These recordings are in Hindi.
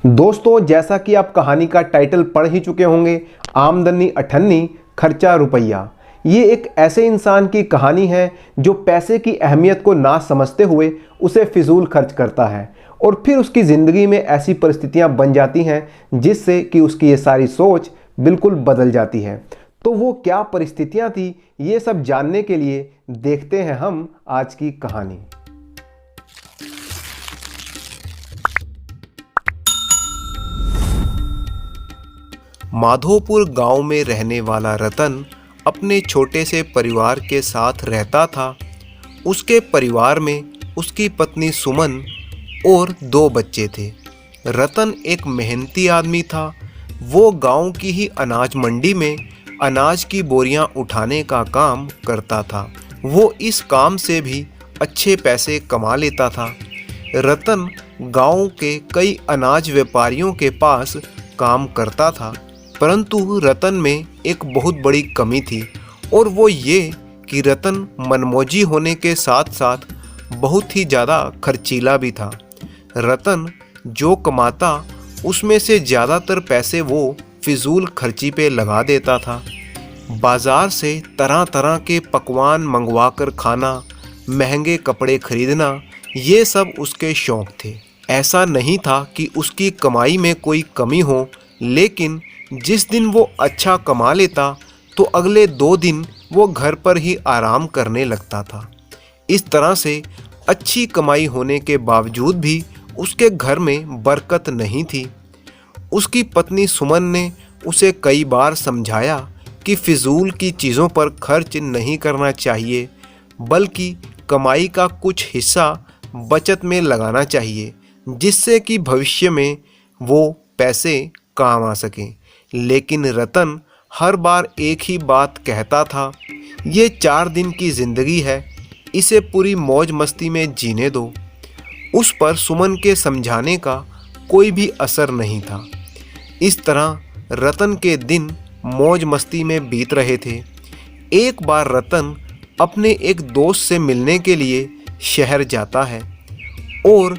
दोस्तों, जैसा कि आप कहानी का टाइटल पढ़ ही चुके होंगे, आमदनी अठन्नी खर्चा रुपया। ये एक ऐसे इंसान की कहानी है जो पैसे की अहमियत को ना समझते हुए उसे फिजूल खर्च करता है और फिर उसकी ज़िंदगी में ऐसी परिस्थितियां बन जाती हैं जिससे कि उसकी ये सारी सोच बिल्कुल बदल जाती है। तो वो क्या परिस्थितियां थी, ये सब जानने के लिए देखते हैं हम आज की कहानी। माधोपुर गांव में रहने वाला रतन अपने छोटे से परिवार के साथ रहता था। उसके परिवार में उसकी पत्नी सुमन और 2 बच्चे थे। रतन एक मेहनती आदमी था। वो गांव की ही अनाज मंडी में अनाज की बोरियां उठाने का काम करता था। वो इस काम से भी अच्छे पैसे कमा लेता था। रतन गांव के कई अनाज व्यापारियों के पास काम करता था, परंतु रतन में एक बहुत बड़ी कमी थी और वो ये कि रतन मनमौजी होने के साथ साथ बहुत ही ज़्यादा खर्चीला भी था। रतन जो कमाता उसमें से ज़्यादातर पैसे वो फिजूल खर्ची पे लगा देता था। बाज़ार से तरह तरह के पकवान मंगवा कर खाना, महंगे कपड़े खरीदना, ये सब उसके शौक़ थे। ऐसा नहीं था कि उसकी कमाई में कोई कमी हो, लेकिन जिस दिन वो अच्छा कमा लेता तो अगले 2 दिन वो घर पर ही आराम करने लगता था। इस तरह से अच्छी कमाई होने के बावजूद भी उसके घर में बरकत नहीं थी। उसकी पत्नी सुमन ने उसे कई बार समझाया कि फिजूल की चीज़ों पर खर्च नहीं करना चाहिए, बल्कि कमाई का कुछ हिस्सा बचत में लगाना चाहिए, जिससे कि भविष्य में वो पैसे काम आ सकें। लेकिन रतन हर बार एक ही बात कहता था, ये 4 दिन की ज़िंदगी है, इसे पूरी मौज मस्ती में जीने दो। उस पर सुमन के समझाने का कोई भी असर नहीं था। इस तरह रतन के दिन मौज मस्ती में बीत रहे थे। एक बार रतन अपने एक दोस्त से मिलने के लिए शहर जाता है और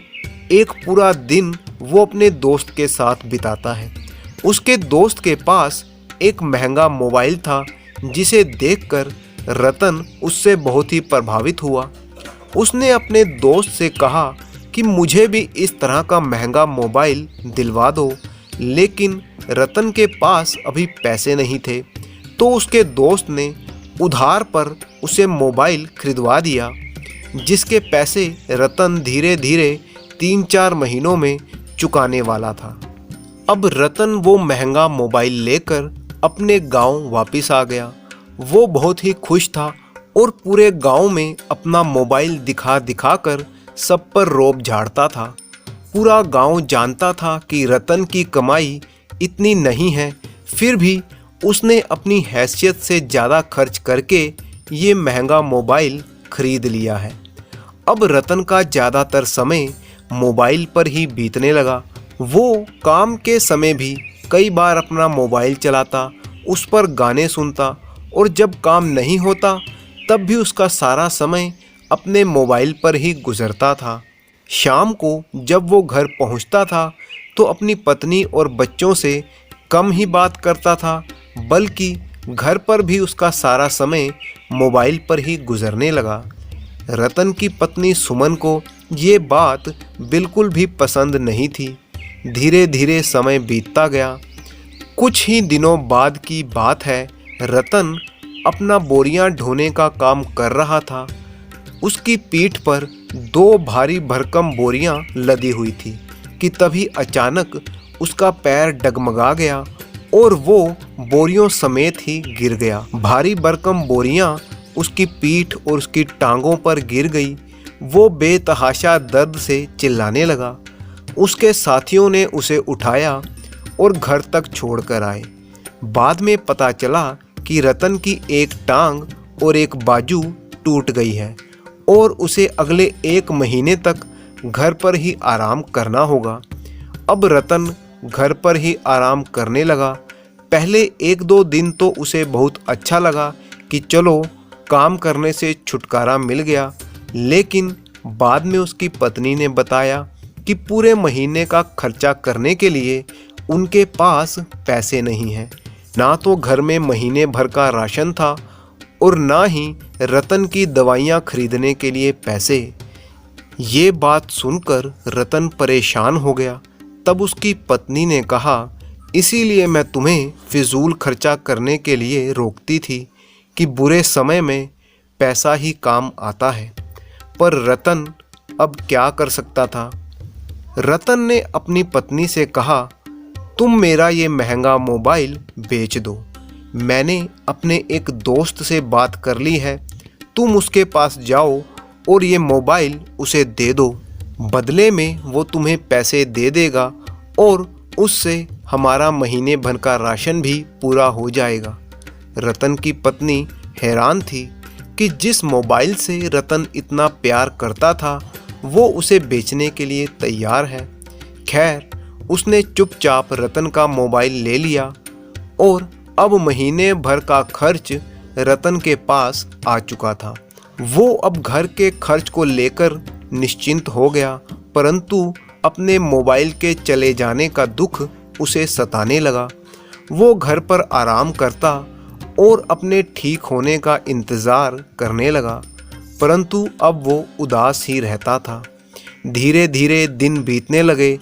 एक पूरा दिन वो अपने दोस्त के साथ बिताता है। उसके दोस्त के पास एक महंगा मोबाइल था, जिसे देखकर रतन उससे बहुत ही प्रभावित हुआ। उसने अपने दोस्त से कहा कि मुझे भी इस तरह का महंगा मोबाइल दिलवा दो, लेकिन रतन के पास अभी पैसे नहीं थे। तो उसके दोस्त ने उधार पर उसे मोबाइल खरीदवा दिया, जिसके पैसे रतन धीरे धीरे 3-4 महीनों में चुकाने वाला था। अब रतन वो महंगा मोबाइल लेकर अपने गांव वापस आ गया। वो बहुत ही खुश था और पूरे गांव में अपना मोबाइल दिखा दिखा कर सब पर रोब झाड़ता था। पूरा गांव जानता था कि रतन की कमाई इतनी नहीं है, फिर भी उसने अपनी हैसियत से ज़्यादा खर्च करके ये महंगा मोबाइल खरीद लिया है। अब रतन का ज़्यादातर समय मोबाइल पर ही बीतने लगा। वो काम के समय भी कई बार अपना मोबाइल चलाता, उस पर गाने सुनता और जब काम नहीं होता तब भी उसका सारा समय अपने मोबाइल पर ही गुजरता था। शाम को जब वो घर पहुंचता था तो अपनी पत्नी और बच्चों से कम ही बात करता था, बल्कि घर पर भी उसका सारा समय मोबाइल पर ही गुजरने लगा। रतन की पत्नी सुमन को ये बात बिल्कुल भी पसंद नहीं थी। धीरे धीरे समय बीतता गया। कुछ ही दिनों बाद की बात है, रतन अपना बोरियां ढोने का काम कर रहा था। उसकी पीठ पर 2 भारी भरकम बोरियां लदी हुई थी कि तभी अचानक उसका पैर डगमगा गया और वो बोरियों समेत ही गिर गया। भारी भरकम बोरियां उसकी पीठ और उसकी टांगों पर गिर गई। वो बेतहाशा दर्द से चिल्लाने लगा। उसके साथियों ने उसे उठाया और घर तक छोड़कर आए। बाद में पता चला कि रतन की एक टांग और एक बाजू टूट गई है और उसे अगले 1 महीने तक घर पर ही आराम करना होगा। अब रतन घर पर ही आराम करने लगा। पहले 1-2 दिन तो उसे बहुत अच्छा लगा कि चलो काम करने से छुटकारा मिल गया, लेकिन बाद में उसकी पत्नी ने बताया कि पूरे महीने का खर्चा करने के लिए उनके पास पैसे नहीं हैं। ना तो घर में महीने भर का राशन था और ना ही रतन की दवाइयाँ खरीदने के लिए पैसे। ये बात सुनकर रतन परेशान हो गया। तब उसकी पत्नी ने कहा, इसीलिए मैं तुम्हें फिजूल खर्चा करने के लिए रोकती थी कि बुरे समय में पैसा ही काम आता है। पर रतन अब क्या कर सकता था। रतन ने अपनी पत्नी से कहा, तुम मेरा ये महंगा मोबाइल बेच दो। मैंने अपने एक दोस्त से बात कर ली है, तुम उसके पास जाओ और ये मोबाइल उसे दे दो। बदले में वो तुम्हें पैसे दे देगा और उससे हमारा महीने भर का राशन भी पूरा हो जाएगा। रतन की पत्नी हैरान थी कि जिस मोबाइल से रतन इतना प्यार करता था वो उसे बेचने के लिए तैयार है। खैर, उसने चुपचाप रतन का मोबाइल ले लिया और अब महीने भर का खर्च रतन के पास आ चुका था। वो अब घर के खर्च को लेकर निश्चिंत हो गया, परंतु अपने मोबाइल के चले जाने का दुख उसे सताने लगा। वो घर पर आराम करता और अपने ठीक होने का इंतज़ार करने लगा, परंतु अब वो उदास ही रहता था। धीरे धीरे दिन बीतने लगे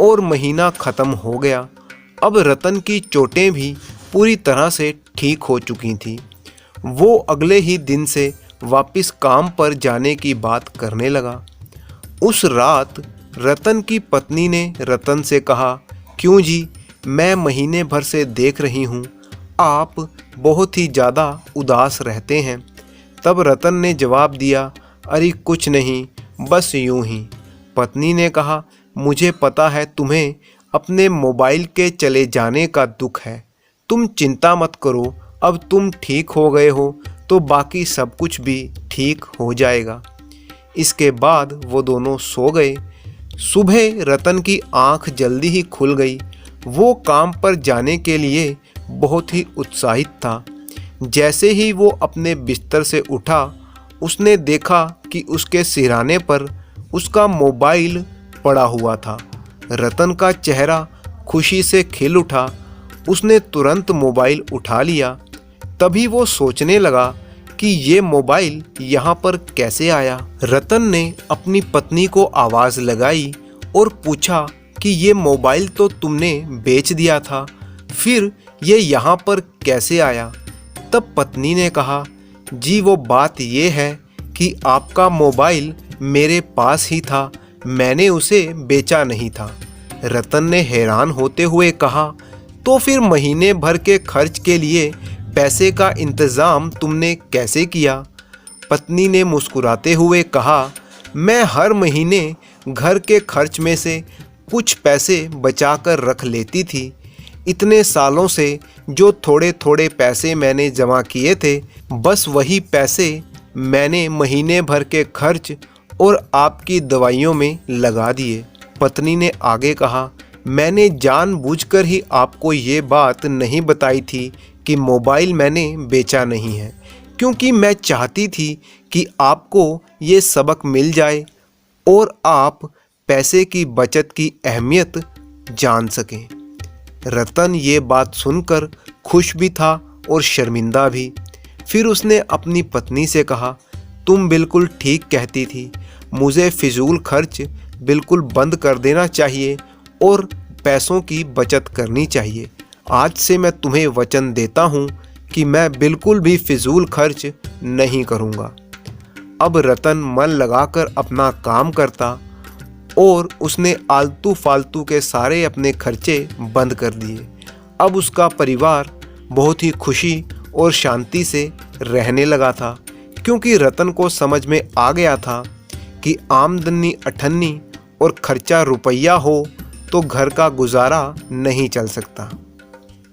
और महीना ख़त्म हो गया। अब रतन की चोटें भी पूरी तरह से ठीक हो चुकी थीं। वो अगले ही दिन से वापस काम पर जाने की बात करने लगा। उस रात रतन की पत्नी ने रतन से कहा, क्यों जी, मैं महीने भर से देख रही हूँ आप बहुत ही ज़्यादा उदास रहते हैं। तब रतन ने जवाब दिया, अरे कुछ नहीं, बस यूं ही। पत्नी ने कहा, मुझे पता है तुम्हें अपने मोबाइल के चले जाने का दुख है, तुम चिंता मत करो, अब तुम ठीक हो गए हो तो बाकी सब कुछ भी ठीक हो जाएगा। इसके बाद वो दोनों सो गए। सुबह रतन की आंख जल्दी ही खुल गई। वो काम पर जाने के लिए बहुत ही उत्साहित था। जैसे ही वो अपने बिस्तर से उठा, उसने देखा कि उसके सिरहाने पर उसका मोबाइल पड़ा हुआ था। रतन का चेहरा खुशी से खिल उठा। उसने तुरंत मोबाइल उठा लिया। तभी वो सोचने लगा कि ये मोबाइल यहाँ पर कैसे आया। रतन ने अपनी पत्नी को आवाज़ लगाई और पूछा कि ये मोबाइल तो तुमने बेच दिया था, फिर ये यहाँ पर कैसे आया। तब पत्नी ने कहा, जी वो बात ये है कि आपका मोबाइल मेरे पास ही था, मैंने उसे बेचा नहीं था। रतन ने हैरान होते हुए कहा, तो फिर महीने भर के खर्च के लिए पैसे का इंतज़ाम तुमने कैसे किया। पत्नी ने मुस्कुराते हुए कहा, मैं हर महीने घर के खर्च में से कुछ पैसे बचाकर रख लेती थी। इतने सालों से जो थोड़े थोड़े पैसे मैंने जमा किए थे, बस वही पैसे मैंने महीने भर के खर्च और आपकी दवाइयों में लगा दिए। पत्नी ने आगे कहा, मैंने जानबूझकर ही आपको ये बात नहीं बताई थी कि मोबाइल मैंने बेचा नहीं है, क्योंकि मैं चाहती थी कि आपको ये सबक मिल जाए और आप पैसे की बचत की अहमियत जान सकें। रतन ये बात सुनकर खुश भी था और शर्मिंदा भी। फिर उसने अपनी पत्नी से कहा, तुम बिल्कुल ठीक कहती थी, मुझे फिजूल खर्च बिल्कुल बंद कर देना चाहिए और पैसों की बचत करनी चाहिए। आज से मैं तुम्हें वचन देता हूँ कि मैं बिल्कुल भी फिजूल खर्च नहीं करूँगा। अब रतन मन लगाकर अपना काम करता और उसने आलतू फालतू के सारे अपने खर्चे बंद कर दिए। अब उसका परिवार बहुत ही खुशी और शांति से रहने लगा था, क्योंकि रतन को समझ में आ गया था कि आमदनी अठन्नी और खर्चा रुपया हो तो घर का गुजारा नहीं चल सकता।